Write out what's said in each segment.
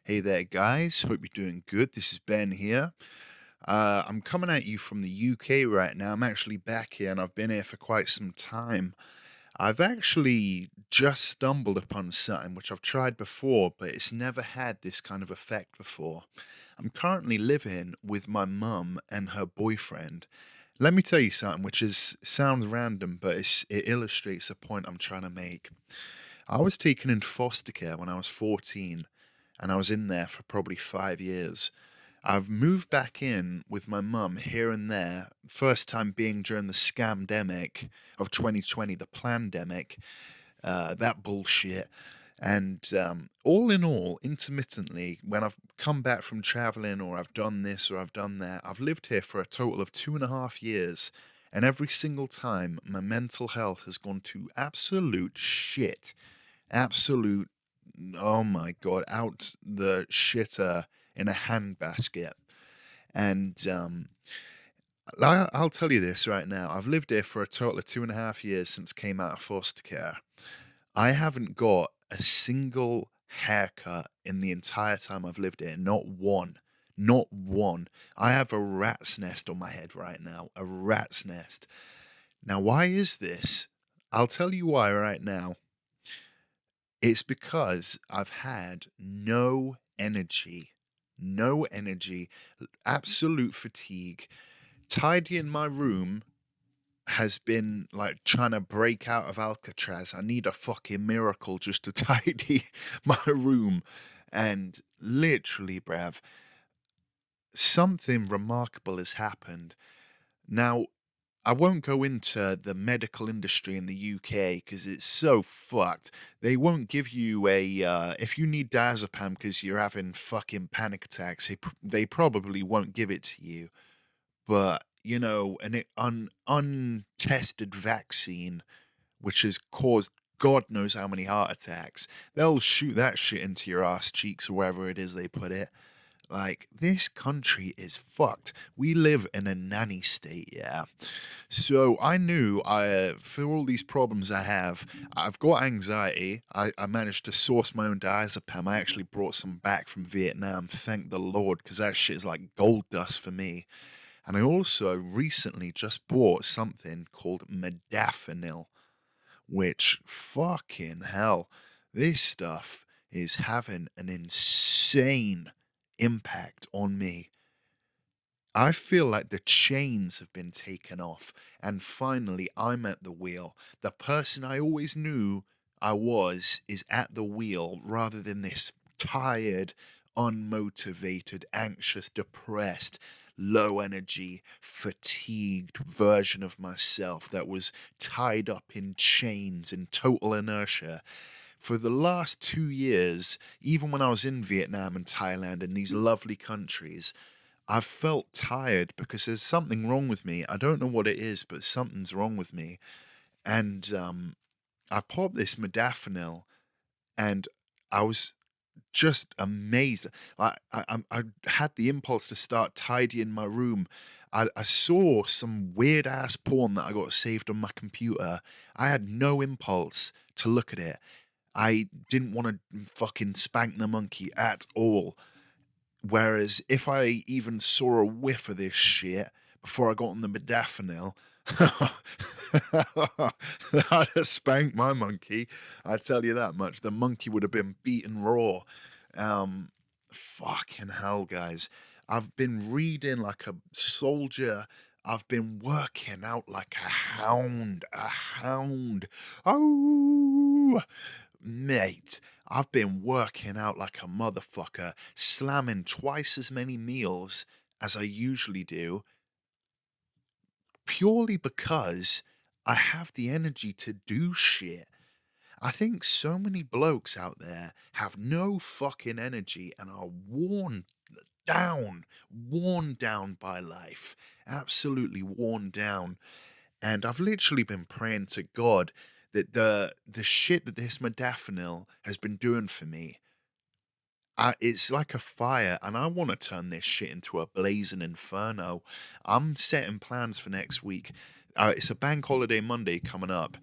Hey there, guys. Hope you're doing good. This is Ben here. I'm coming at you from the UK right now. I'm actually back here and I've been here for quite some time. I've actually just stumbled upon something which I've tried before, but it's never had this kind of effect before. I'm currently living with my mum and her boyfriend. Let me tell you something which is sounds random, but it illustrates a point I'm trying to make. I was taken into foster care when I was 14, and I was in there for probably 5 years. I've moved back in with my mum here and there, first time being during the scamdemic of 2020, the plandemic, that bullshit. And all in all, intermittently, when I've come back from traveling or I've done this or I've done that, I've lived here for a total of 2.5 years. And every single time, my mental health has gone to absolute shit. Absolute, oh my God, out the shitter in a handbasket. And I'll tell you this right now. I've lived here for a total of 2.5 years since came out of foster care. I haven't got a single haircut in the entire time I've lived here. Not one. Not one. I have a rat's nest on my head right now. A rat's nest. Now, why is this? I'll tell you why right now. It's because I've had no energy, absolute fatigue. Tidying my room has been like trying to break out of Alcatraz. I need a fucking miracle just to tidy my room. And literally, bruv, something remarkable has happened. Now, I won't go into the medical industry in the UK because it's so fucked. They won't give you if you need diazepam because you're having fucking panic attacks, they probably won't give it to you. But, an untested vaccine, which has caused God knows how many heart attacks, they'll shoot that shit into your ass cheeks or wherever it is they put it. Like, this country is fucked. We live in a nanny state, yeah. So I knew for all these problems I have, I've got anxiety. I managed to source my own diazepam. I actually brought some back from Vietnam, thank the Lord, because that shit is like gold dust for me. And I also recently just bought something called Modafinil, which fucking hell, this stuff is having an insane impact on me. I feel like the chains have been taken off, and finally I'm at the wheel. The person I always knew I was is at the wheel rather than this tired, unmotivated, anxious, depressed, low energy, fatigued version of myself that was tied up in chains and total inertia. For the last 2 years, even when I was in Vietnam and Thailand and these lovely countries, I've felt tired because there's something wrong with me. I don't know what it is, but something's wrong with me. And I popped this modafinil, and I was just amazed. I had the impulse to start tidying my room. I saw some weird ass porn that I got saved on my computer. I had no impulse to look at it. I didn't want to fucking spank the monkey at all. Whereas if I even saw a whiff of this shit before I got on the modafinil, I'd have spanked my monkey. I tell you that much. The monkey would have been beaten raw. Um, Fucking hell, guys. I've been reading like a soldier. I've been working out like a hound. A hound. Oh, mate. I've been working out like a motherfucker, slamming twice as many meals as I usually do, purely because I have the energy to do shit. I think so many blokes out there have no fucking energy and are worn down by life, absolutely worn down. And I've literally been praying to God that the shit that this modafinil has been doing for me, it's like a fire, and I want to turn this shit into a blazing inferno. I'm setting plans for next week. It's a bank holiday Monday coming up,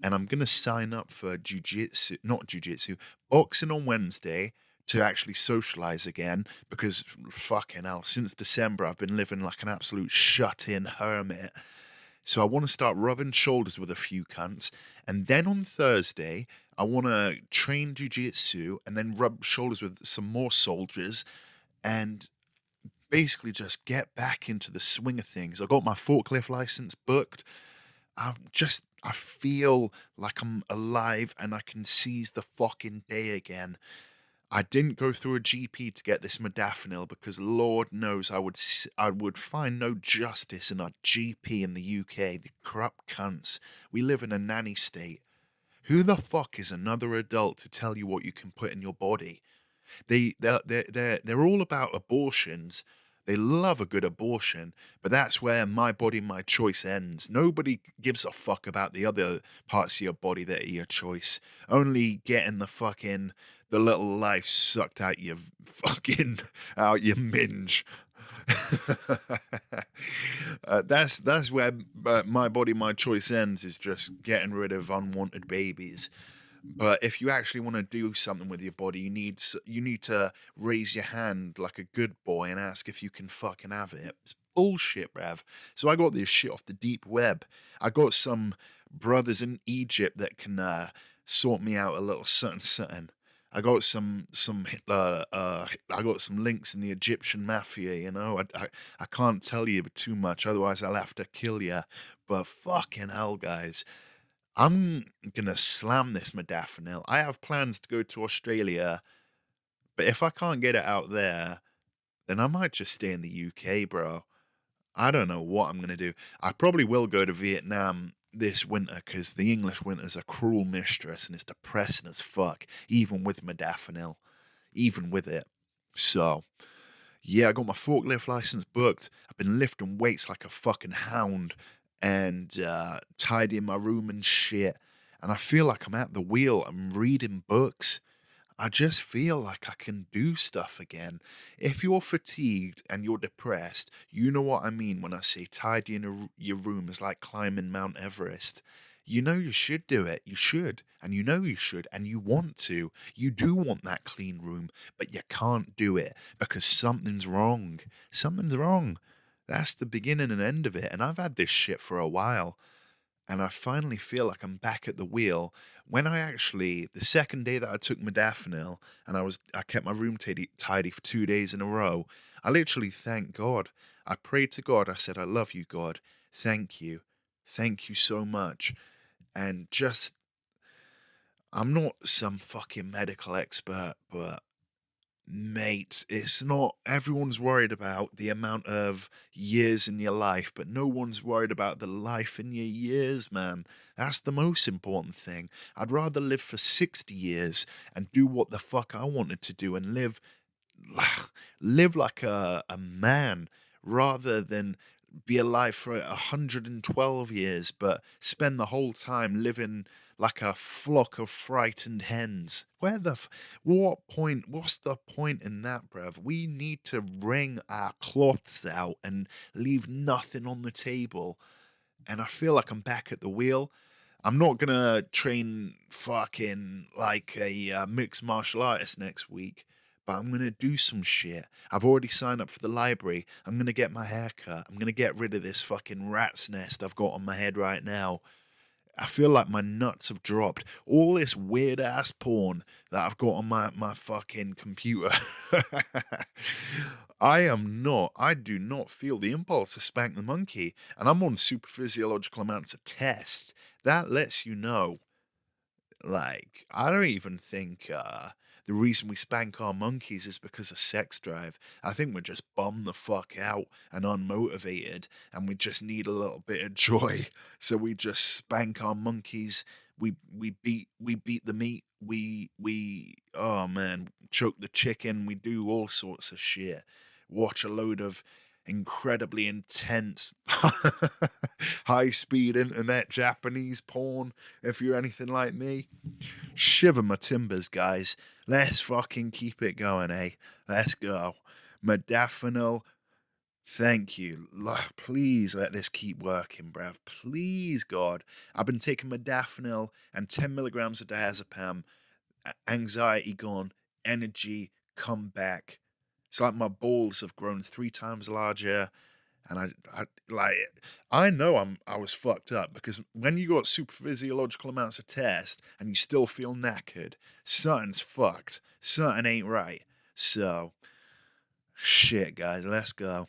and I'm gonna sign up for jujitsu, not jujitsu, boxing on Wednesday, to actually socialize again because fucking hell, since December I've been living like an absolute shut-in hermit. So I want to start rubbing shoulders with a few cunts, and then on Thursday I want to train jujitsu and then rub shoulders with some more soldiers and basically just get back into the swing of things. I got my forklift license booked. I feel like I'm alive and I can seize the fucking day again. I didn't go through a GP to get this modafinil because Lord knows I would find no justice in our GP in the UK, the corrupt cunts. We live in a nanny state. Who the fuck is another adult to tell you what you can put in your body? They're all about abortions. They love a good abortion, but that's where my body, my choice ends. Nobody gives a fuck about the other parts of your body that are your choice. Only getting the little life sucked out your fucking out your minge. That's where my body, my choice ends. Is just getting rid of unwanted babies. But if you actually want to do something with your body, you need to raise your hand like a good boy and ask if you can fucking have it. It's bullshit, bruv. So I got this shit off the deep web. I got some brothers in Egypt that can sort me out a little something something. I got I got some links in the Egyptian mafia, you know. I can't tell you too much, otherwise I'll have to kill you. But fucking hell, guys. I'm gonna slam this modafinil. I have plans to go to Australia, but if I can't get it out there, then I might just stay in the UK, bro. I don't know what I'm gonna do. I probably will go to Vietnam this winter because the English winter's a cruel mistress and it's depressing as fuck, even with modafinil, even with it. So, yeah, I got my forklift license booked. I've been lifting weights like a fucking hound and tidying my room and shit. And I feel like I'm at the wheel. I'm reading books. I just feel like I can do stuff again. If you're fatigued and you're depressed, you know what I mean when I say tidying your room is like climbing Mount Everest. You know you should do it. You should. And you know you should. And you want to. You do want that clean room, but you can't do it because something's wrong. Something's wrong. That's the beginning and end of it. And I've had this shit for a while and I finally feel like I'm back at the wheel. When I actually, the second day that I took modafinil and I kept my room tidy for 2 days in a row, I literally thanked God. I prayed to God. I said, I love you, God. Thank you. Thank you so much. And just, I'm not some fucking medical expert, but mate, it's not everyone's worried about the amount of years in your life, but no one's worried about the life in your years, man. That's the most important thing. I'd rather live for 60 years and do what the fuck I wanted to do and live like a man rather than be alive for 112 years, but spend the whole time living like a flock of frightened hens. What's the point in that, bruv? We need to wring our cloths out and leave nothing on the table. And I feel like I'm back at the wheel. I'm not gonna train fucking like a mixed martial artist next week, but I'm gonna do some shit. I've already signed up for the library. I'm gonna get my hair cut. I'm gonna get rid of this fucking rat's nest I've got on my head right now. I feel like my nuts have dropped. All this weird ass porn that I've got on my fucking computer. I do not feel the impulse to spank the monkey. And I'm on super physiological amounts of test. That lets you know like, I don't even think the reason we spank our monkeys is because of sex drive. I think we're just bummed the fuck out and unmotivated, and we just need a little bit of joy. So we just spank our monkeys. We beat the meat. We oh man, choke the chicken. We do all sorts of shit. Watch a load of incredibly intense high speed internet Japanese porn if you're anything like me. Shiver my timbers, guys. Let's fucking keep it going, eh? Let's go. Modafinil, thank you. Please let this keep working, bruv. Please, God. I've been taking modafinil and 10 milligrams of diazepam. Anxiety gone. energy come back. It's like my balls have grown 3 times larger, and like, I know I was fucked up because when you got super physiological amounts of test and you still feel knackered, something's fucked. Something ain't right. So, shit, guys, let's go.